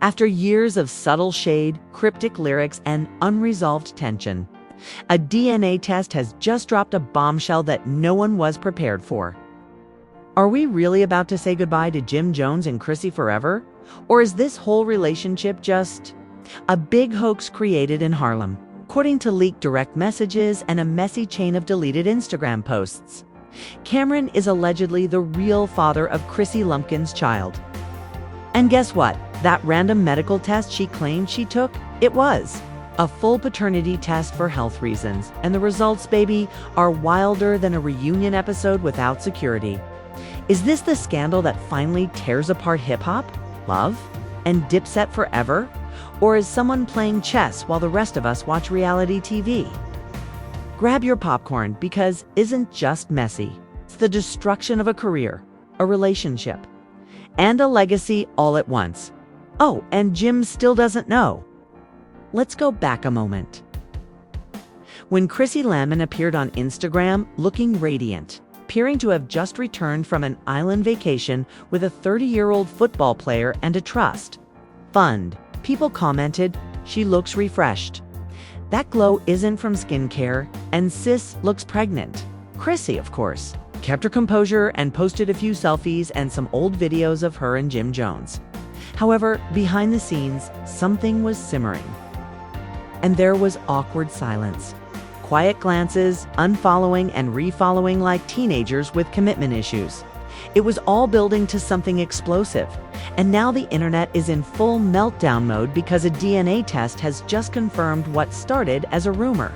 After years of subtle shade, cryptic lyrics, and unresolved tension, a DNA test has just dropped a bombshell that no one was prepared for. Are we really about to say goodbye to Jim Jones and Chrissy forever? Or is this whole relationship just a big hoax created in Harlem, according to leaked direct messages and a messy chain of deleted Instagram posts? Cameron is allegedly the real father of Chrissy Lampkin's child. And guess what? That random medical test she claimed she took, it was a full paternity test for health reasons, and the results, baby, are wilder than a reunion episode without security. Is this the scandal that finally tears apart hip-hop, love, and Dipset forever? Or is someone playing chess while the rest of us watch reality TV? Grab your popcorn, because isn't just messy. It's the destruction of a career, a relationship, and a legacy all at once. Oh, and Jim still doesn't know. Let's go back a moment. When Chrissy Lampkin appeared on Instagram looking radiant, appearing to have just returned from an island vacation with a 30-year-old football player and a trust fund, people commented, "She looks refreshed. That glow isn't from skincare, and sis looks pregnant." Chrissy, of course, kept her composure and posted a few selfies and some old videos of her and Jim Jones. However, behind the scenes, something was simmering. And there was awkward silence. Quiet glances, unfollowing and refollowing like teenagers with commitment issues. It was all building to something explosive. And now the internet is in full meltdown mode because a DNA test has just confirmed what started as a rumor.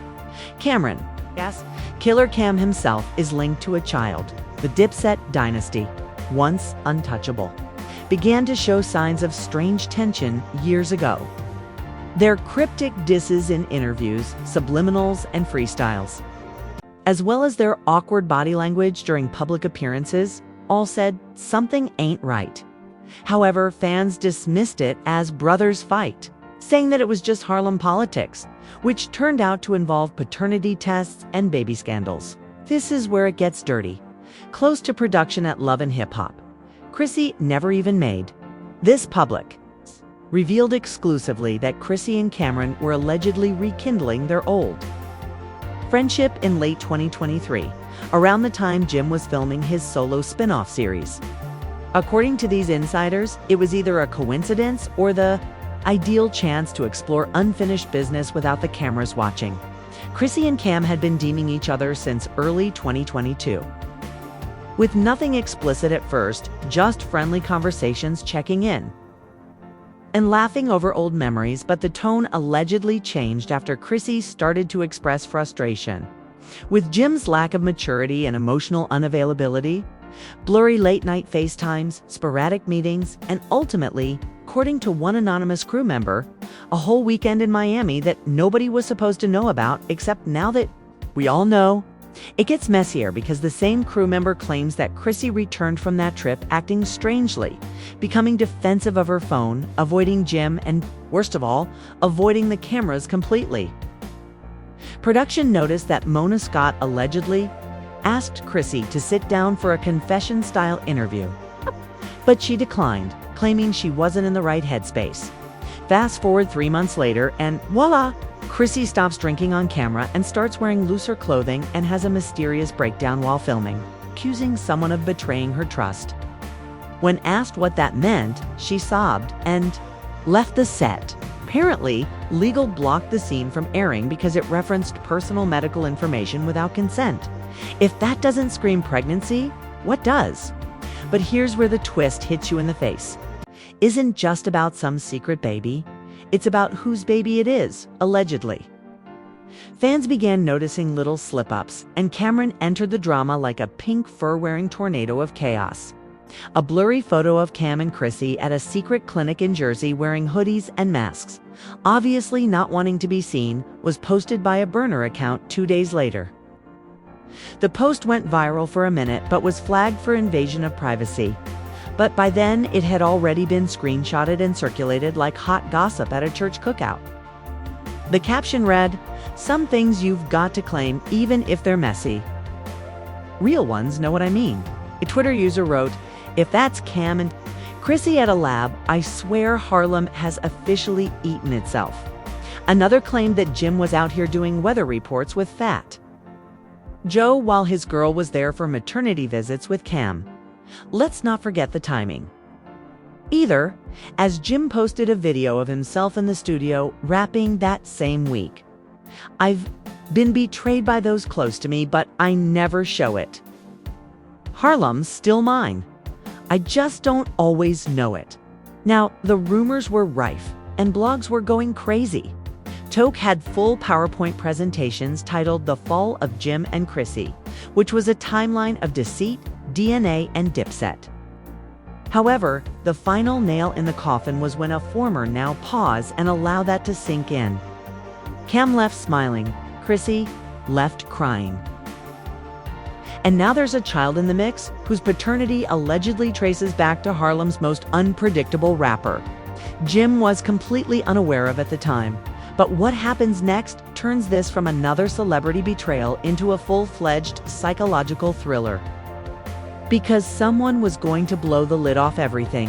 Cameron, yes, Killer Cam himself, is linked to a child. The Dipset dynasty, once untouchable, began to show signs of strange tension years ago. Their cryptic disses in interviews, subliminals, and freestyles, as well as their awkward body language during public appearances, all said something ain't right. However, fans dismissed it as brothers fight, saying that it was just Harlem politics, which turned out to involve paternity tests and baby scandals. This is where it gets dirty. Close to production at Love and Hip Hop, Chrissy never even made this public. Revealed exclusively that Chrissy and Cameron were allegedly rekindling their old friendship in late 2023, around the time Jim was filming his solo spin-off series. According to these insiders, it was either a coincidence or the ideal chance to explore unfinished business without the cameras watching. Chrissy and Cam had been deeming each other since early 2022. With nothing explicit at first, just friendly conversations checking in and laughing over old memories, but the tone allegedly changed after Chrissy started to express frustration with Jim's lack of maturity and emotional unavailability, blurry late-night FaceTimes, sporadic meetings, and ultimately, according to one anonymous crew member, a whole weekend in Miami that nobody was supposed to know about, except now that we all know. It gets messier because the same crew member claims that Chrissy returned from that trip acting strangely, becoming defensive of her phone, avoiding Jim, and, worst of all, avoiding the cameras completely. Production noticed that Mona Scott allegedly asked Chrissy to sit down for a confession-style interview, but she declined, claiming she wasn't in the right headspace. Fast forward 3 months later, and voila! Chrissy stops drinking on camera and starts wearing looser clothing and has a mysterious breakdown while filming, accusing someone of betraying her trust. When asked what that meant, she sobbed and left the set. Apparently, legal blocked the scene from airing because it referenced personal medical information without consent. If that doesn't scream pregnancy, what does? But here's where the twist hits you in the face. Isn't just about some secret baby. It's about whose baby it is, allegedly. Fans began noticing little slip-ups, and Cameron entered the drama like a pink fur-wearing tornado of chaos. A blurry photo of Cam and Chrissy at a secret clinic in Jersey wearing hoodies and masks, obviously not wanting to be seen, was posted by a burner account 2 days later. The post went viral for a minute but was flagged for invasion of privacy. But by then, it had already been screenshotted and circulated like hot gossip at a church cookout. The caption read, "Some things you've got to claim even if they're messy. Real ones know what I mean." A Twitter user wrote, "If that's Cam and Chrissy at a lab, I swear Harlem has officially eaten itself. Another claimed that Jim was out here doing weather reports with Fat Joe while his girl was there for maternity visits with Cam. Let's not forget the timing. Either, as Jim posted a video of himself in the studio rapping that same week. I've been betrayed by those close to me, but I never show it. Harlem's still mine. I just don't always know it. Now, the rumors were rife, and blogs were going crazy. Toke had full PowerPoint presentations titled The Fall of Jim and Chrissy, which was a timeline of deceit, DNA, and Dipset. However, the final nail in the coffin was when a former now paused and allowed that to sink in. Cam left smiling, Chrissy left crying. And now there's a child in the mix whose paternity allegedly traces back to Harlem's most unpredictable rapper. Jim was completely unaware of at the time. But what happens next turns this from another celebrity betrayal into a full-fledged psychological thriller. Because someone was going to blow the lid off everything,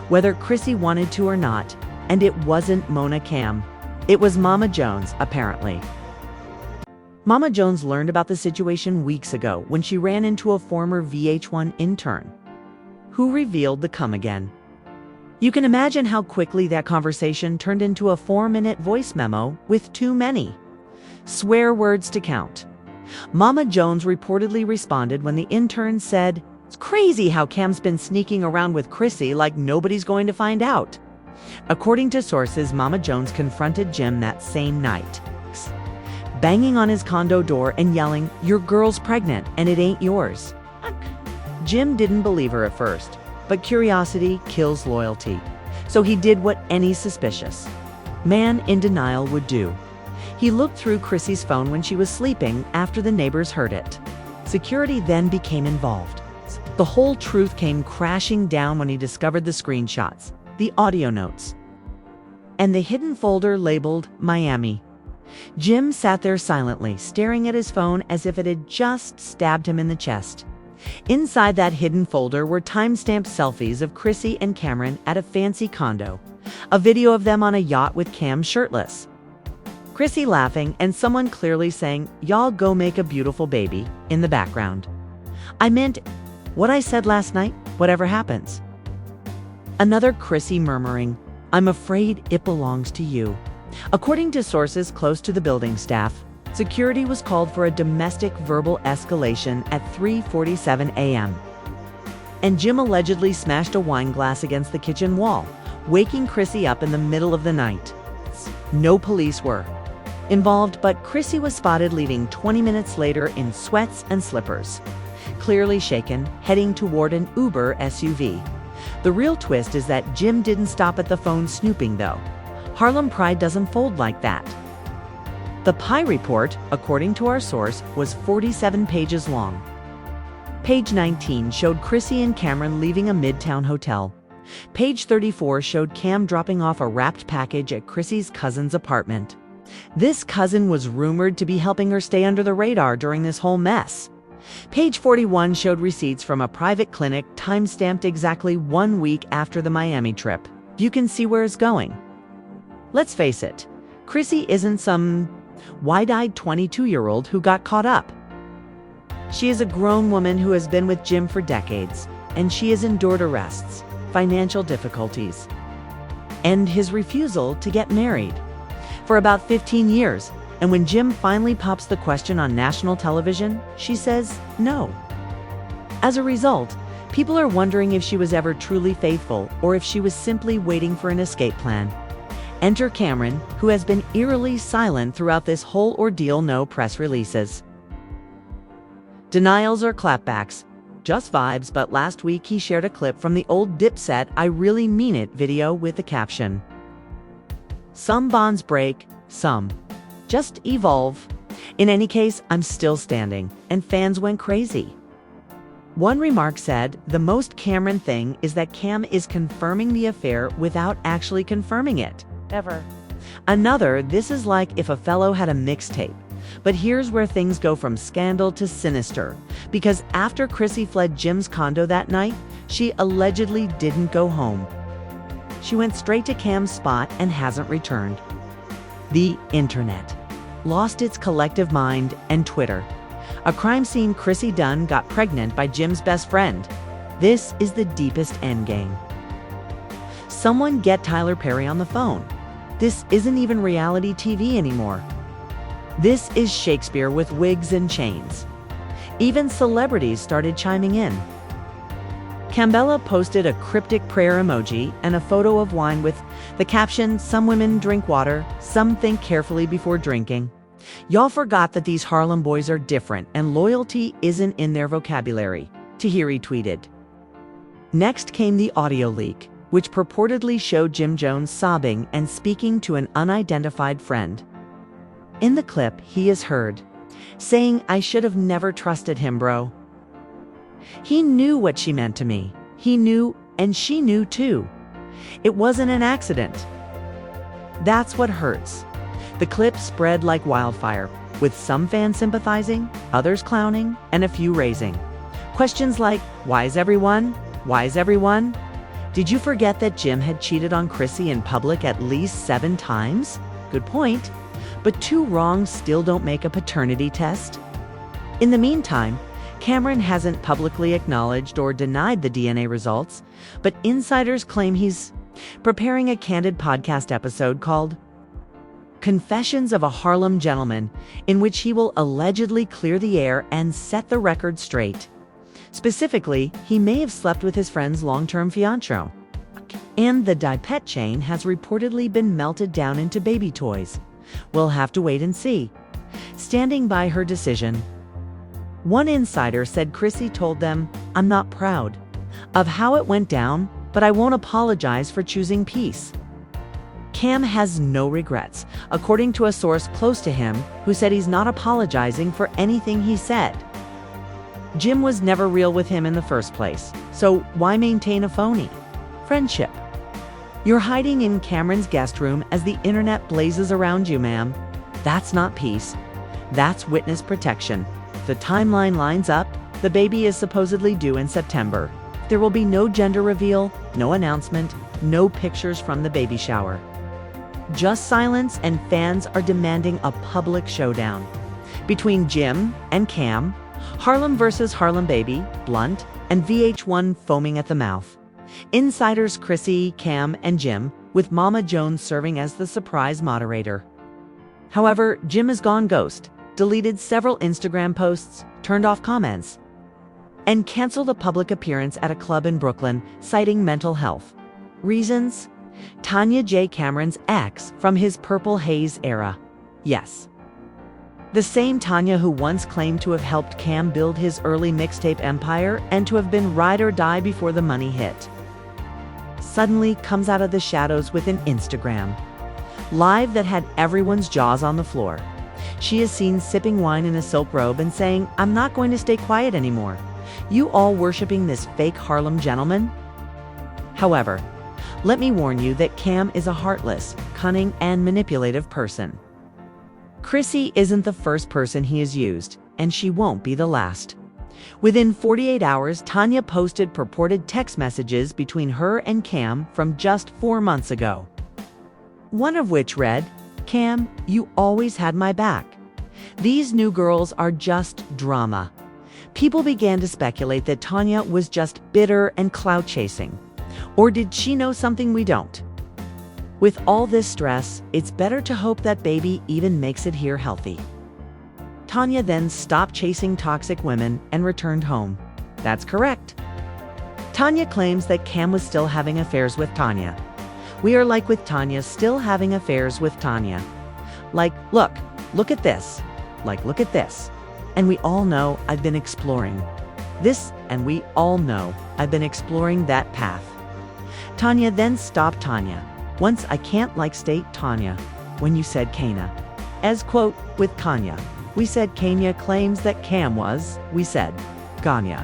whether Chrissy wanted to or not, and it wasn't Mona Cam. It was Mama Jones, apparently. Mama Jones learned about the situation weeks ago when she ran into a former VH1 intern, who revealed the come again. You can imagine how quickly that conversation turned into a 4-minute voice memo with too many swear words to count. Mama Jones reportedly responded when the intern said, "It's crazy how Cam's been sneaking around with Chrissy like nobody's going to find out." According to sources, Mama Jones confronted Jim that same night, banging on his condo door and yelling, "Your girl's pregnant and it ain't yours." Jim didn't believe her at first, but curiosity kills loyalty. So he did what any suspicious man in denial would do. He looked through Chrissy's phone when she was sleeping after the neighbors heard it. Security then became involved. The whole truth came crashing down when he discovered the screenshots, the audio notes, and the hidden folder labeled Miami. Jim sat there silently, staring at his phone as if it had just stabbed him in the chest. Inside that hidden folder were time-stamped selfies of Chrissy and Cameron at a fancy condo, a video of them on a yacht with Cam shirtless, Chrissy laughing, and someone clearly saying, "Y'all go make a beautiful baby," in the background. I meant what I said last night, whatever happens. Another Chrissy murmuring, "I'm afraid it belongs to you." According to sources close to the building staff, security was called for a domestic verbal escalation at 3:47 a.m. And Jim allegedly smashed a wine glass against the kitchen wall, waking Chrissy up in the middle of the night. No police were involved, but Chrissy was spotted leaving 20 minutes later in sweats and slippers, clearly shaken, heading toward an Uber SUV. The real twist is that Jim didn't stop at the phone snooping, though. Harlem pride doesn't fold like that. The Pie report, according to our source, was 47 pages long. Page 19 showed Chrissy and Cameron leaving a Midtown hotel. Page 34 showed Cam dropping off a wrapped package at Chrissy's cousin's apartment. This cousin was rumored to be helping her stay under the radar during this whole mess. Page 41 showed receipts from a private clinic time-stamped exactly 1 week after the Miami trip. You can see where it's going. Let's face it, Chrissy isn't some wide-eyed 22-year-old who got caught up. She is a grown woman who has been with Jim for decades, and she has endured arrests, financial difficulties, and his refusal to get married for about 15 years. And when Jim finally pops the question on national television, she says no. As a result, people are wondering if she was ever truly faithful or if she was simply waiting for an escape plan. Enter Cameron, who has been eerily silent throughout this whole ordeal. No press releases, denials, or clapbacks. Just vibes. But last week he shared a clip from the old Dipset "I Really Mean It" video with the caption, "Some bonds break, some just evolve. In any case, I'm still standing," and fans went crazy. One remark said, "The most Cameron thing is that Cam is confirming the affair without actually confirming it. Ever." Another, "This is like if a fellow had a mixtape. But here's where things go from scandal to sinister, because after Chrissy fled Jim's condo that night, She allegedly didn't go home. She went straight to Cam's spot and hasn't returned. The internet lost its collective mind, and Twitter. A crime scene Chrissy Dunn got pregnant by Jim's best friend. This is the deepest endgame. Someone get Tyler Perry on the phone. This isn't even reality TV anymore. This is Shakespeare with wigs and chains. Even celebrities started chiming in. Cambella posted a cryptic prayer emoji and a photo of wine with the caption, "Some women drink water, some think carefully before drinking. Y'all forgot that these Harlem boys are different and loyalty isn't in their vocabulary," Tahiri tweeted. Next came the audio leak, which purportedly showed Jim Jones sobbing and speaking to an unidentified friend. In the clip, he is heard saying, "I should have never trusted him, bro. He knew what she meant to me. He knew, and she knew too. It wasn't an accident." That's what hurts. The clip spread like wildfire, with some fans sympathizing, others clowning, and a few raising questions like, "Why is everyone? Why is everyone? Did you forget that Jim had cheated on Chrissy in public at least 7 times? Good point. But 2 wrongs still don't make a paternity test." In the meantime, Cameron hasn't publicly acknowledged or denied the DNA results, but insiders claim he's preparing a candid podcast episode called Confessions of a Harlem Gentleman, in which he will allegedly clear the air and set the record straight. Specifically, he may have slept with his friend's long-term fiancé. And the die-pet chain has reportedly been melted down into baby toys. We'll have to wait and see. Standing by her decision, one insider said Chrissy told them, "I'm not proud of how it went down, but I won't apologize for choosing peace." Cam has no regrets, according to a source close to him who said he's not apologizing for anything he said. Jim was never real with him in the first place, so why maintain a phony friendship? You're hiding in Cameron's guest room as the internet blazes around you, ma'am. That's not peace. That's witness protection. The timeline lines up. The baby is supposedly due in September. There will be no gender reveal, no announcement, no pictures from the baby shower. Just silence, and fans are demanding a public showdown. Between Jim and Cam, Harlem versus Harlem Baby, blunt, and VH1 foaming at the mouth. Insiders Chrissy, Cam, and Jim, with Mama Jones serving as the surprise moderator. However, Jim has gone ghost, deleted several Instagram posts, turned off comments, and canceled a public appearance at a club in Brooklyn, citing mental health reasons. Tanya J. Cameron's ex from his Purple Haze era. Yes. The same Tanya who once claimed to have helped Cam build his early mixtape empire and to have been ride or die before the money hit, suddenly comes out of the shadows with an Instagram live that had everyone's jaws on the floor. She is seen sipping wine in a silk robe and saying, "I'm not going to stay quiet anymore. You all worshiping this fake Harlem gentleman?" However, let me warn you that Cam is a heartless, cunning, and manipulative person. Chrissy isn't the first person he has used, and she won't be the last. Within 48 hours, Tanya posted purported text messages between her and Cam from just 4 months ago. One of which read, "Cam, you always had my back. These new girls are just drama." People began to speculate that Tanya was just bitter and clout chasing. Or did she know something we don't? With all this stress, it's better to hope that baby even makes it here healthy. Tanya then stopped chasing toxic women and returned home. That's correct. Tanya claims that Cam was still having affairs with Tanya. We are like with Tanya, still having affairs with Tanya. Like, look at this. Like, look at this. And we all know I've been exploring this, and we all know I've been exploring that path. Tanya then stopped Tanya. Once I can't state Tanya when you said Kana. As quote, with Kanya. We said Kenya claims that Cam was, we said, Ganya.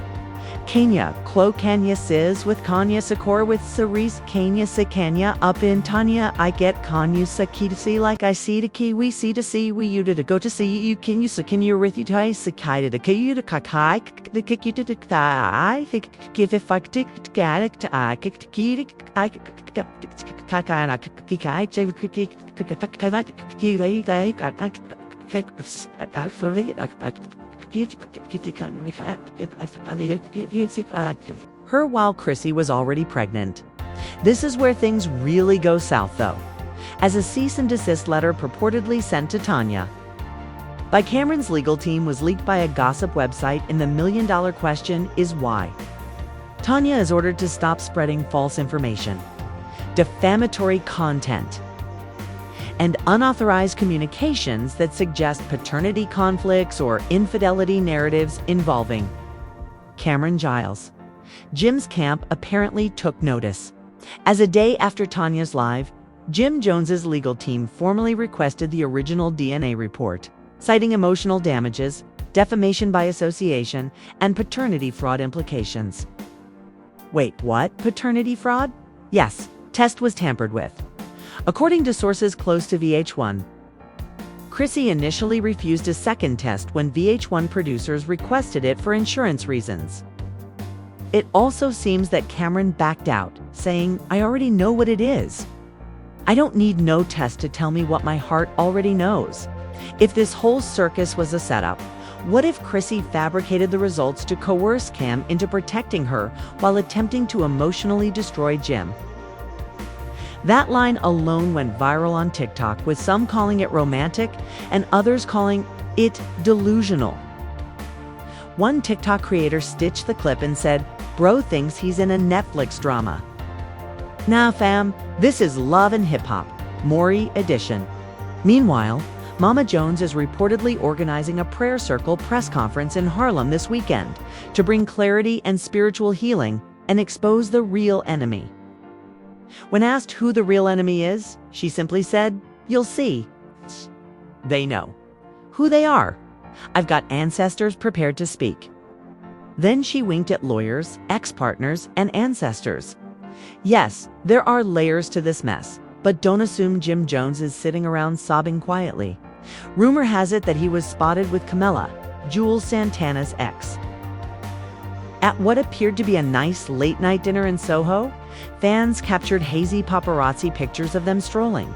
Kenya, Klo Kenya Sis with Kanya Sakor with Cerise Kenya Sakanya up in Tanya. I get Kanya Saki to see like I see to key, we see to see, we you to go to see you can you sakin you with you to Sakai to you to Kakai, the kick you to the I think give if I tick got to I kick to key I Kakai and I kikai, her while Chrissy was already pregnant. This is where things really go south, though, as a cease and desist letter purportedly sent to Tanya by Cameron's legal team was leaked by a gossip website, and the million-dollar question is why. Tanya is ordered to stop spreading false information, defamatory content, and unauthorized communications that suggest paternity conflicts or infidelity narratives involving Cameron Giles. Jim's camp apparently took notice, as a day after Tanya's live, Jim Jones's legal team formally requested the original DNA report, citing emotional damages, defamation by association, and paternity fraud implications. Wait, what? Paternity fraud? Yes, test was tampered with. According to sources close to VH1, Chrissy initially refused a second test when VH1 producers requested it for insurance reasons. It also seems that Cameron backed out, saying, "I already know what it is. I don't need no test to tell me what my heart already knows." If this whole circus was a setup, what if Chrissy fabricated the results to coerce Cam into protecting her while attempting to emotionally destroy Jim? That line alone went viral on TikTok, with some calling it romantic and others calling it delusional. One TikTok creator stitched the clip and said, "Bro thinks he's in a Netflix drama." Nah fam, this is Love and Hip Hop, Maury edition. Meanwhile, Mama Jones is reportedly organizing a prayer circle press conference in Harlem this weekend to bring clarity and spiritual healing and expose the real enemy. When asked who the real enemy is, she simply said, "You'll see." They know who they are. I've got ancestors prepared to speak. Then she winked at lawyers, ex-partners, and ancestors. Yes, there are layers to this mess, but don't assume Jim Jones is sitting around sobbing quietly. Rumor has it that he was spotted with Camilla, Jules Santana's ex, at what appeared to be a nice late-night dinner in Soho. Fans captured hazy paparazzi pictures of them strolling.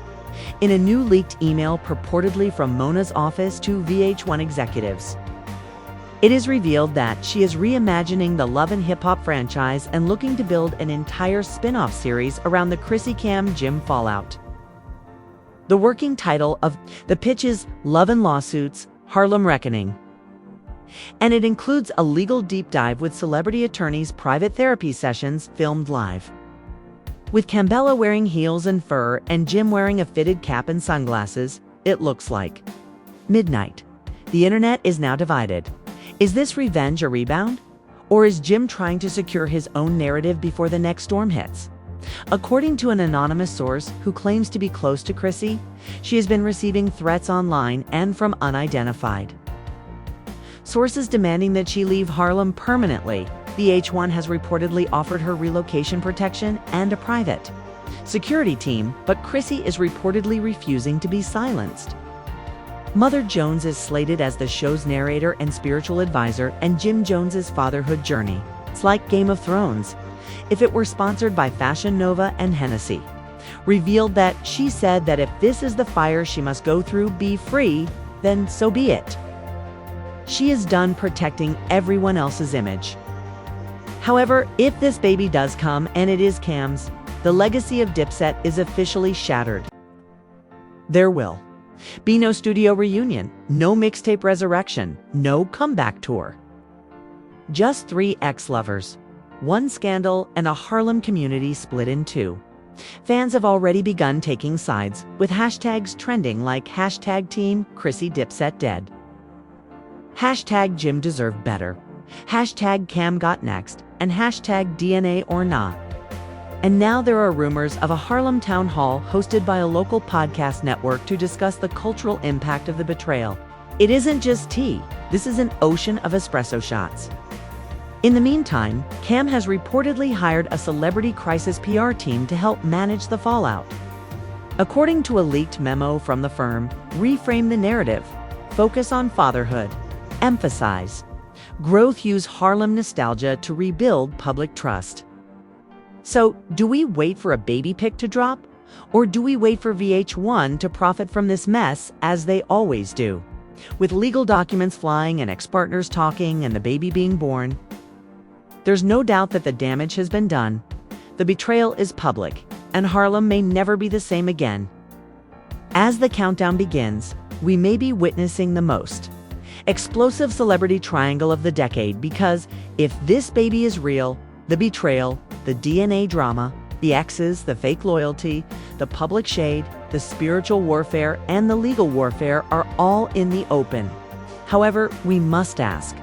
In a new leaked email purportedly from Mona's office to VH1 executives, it is revealed that she is reimagining the Love and Hip Hop franchise and looking to build an entire spin-off series around the Chrissy Cam Jim fallout. The working title of the pitch is Love and Lawsuits, Harlem Reckoning, and it includes a legal deep dive with celebrity attorneys' private therapy sessions filmed live. With Cambella wearing heels and fur and Jim wearing a fitted cap and sunglasses, it looks like midnight. The internet is now divided. Is this revenge a rebound? Or is Jim trying to secure his own narrative before the next storm hits? According to an anonymous source who claims to be close to Chrissy, she has been receiving threats online and from unidentified sources demanding that she leave Harlem permanently. VH1 has reportedly offered her relocation protection and a private security team, but Chrissy is reportedly refusing to be silenced. Mother Jones is slated as the show's narrator and spiritual advisor, and Jim Jones's fatherhood journey. It's like Game of Thrones if it were sponsored by Fashion Nova and Hennessy. Revealed that she said that if this is the fire she must go through, be free, then so be it. She is done protecting everyone else's image. However, if this baby does come, and it is Cam's, the legacy of Dipset is officially shattered. There will be no studio reunion, no mixtape resurrection, no comeback tour. Just 3 ex-lovers, 1 scandal, and a Harlem community split in 2. Fans have already begun taking sides, with hashtags trending like hashtag Team Chrissy Dipset Dead, hashtag Jim Deserved Better, hashtag Cam Got Next, and hashtag DNA or Nah. And now there are rumors of a Harlem town hall hosted by a local podcast network to discuss the cultural impact of the betrayal. It isn't just tea, this is an ocean of espresso shots. In the meantime, Cam has reportedly hired a celebrity crisis PR team to help manage the fallout. According to a leaked memo from the firm, reframe the narrative, focus on fatherhood, emphasize. Growth use Harlem nostalgia to rebuild public trust. So, do we wait for a baby pic to drop? Or do we wait for VH1 to profit from this mess as they always do? With legal documents flying and ex-partners talking and the baby being born, there's no doubt that the damage has been done. The betrayal is public, and Harlem may never be the same again. As the countdown begins, we may be witnessing the most explosive celebrity triangle of the decade, because if this baby is real, the betrayal, the DNA drama, the exes, the fake loyalty, the public shade, the spiritual warfare, and the legal warfare are all in the open. However, we must ask,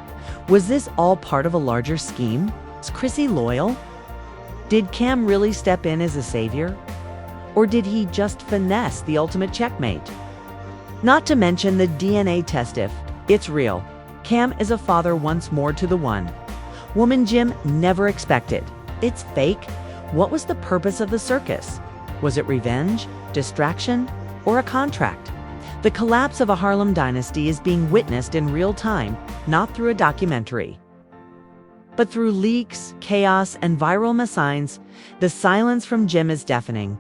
was this all part of a larger scheme? Is Chrissy loyal? Did Cam really step in as a savior? Or did he just finesse the ultimate checkmate? Not to mention the DNA test if it's real. Cam is a father once more to the one woman Jim never expected. It's fake. What was the purpose of the circus? Was it revenge, distraction, or a contract? The collapse of a Harlem dynasty is being witnessed in real time, not through a documentary, but through leaks, chaos, and viral signs. The silence from Jim is deafening.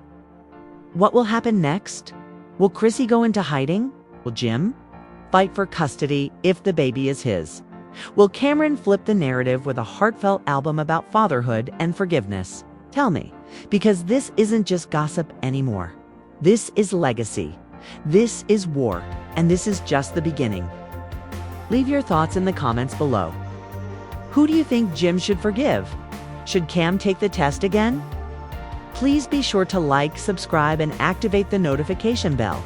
What will happen next? Will Chrissy go into hiding? Will Jim fight for custody if the baby is his? Will Cameron flip the narrative with a heartfelt album about fatherhood and forgiveness? Tell me, because this isn't just gossip anymore. This is legacy. This is war, and this is just the beginning. Leave your thoughts in the comments below. Who do you think Jim should forgive? Should Cam take the test again? Please be sure to like, subscribe, and activate the notification bell.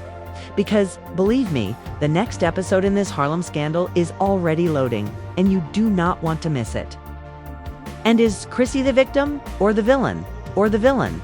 Because, believe me, the next episode in this Harlem scandal is already loading, and you do not want to miss it. And is Chrissy the victim, or the villain, or the villain?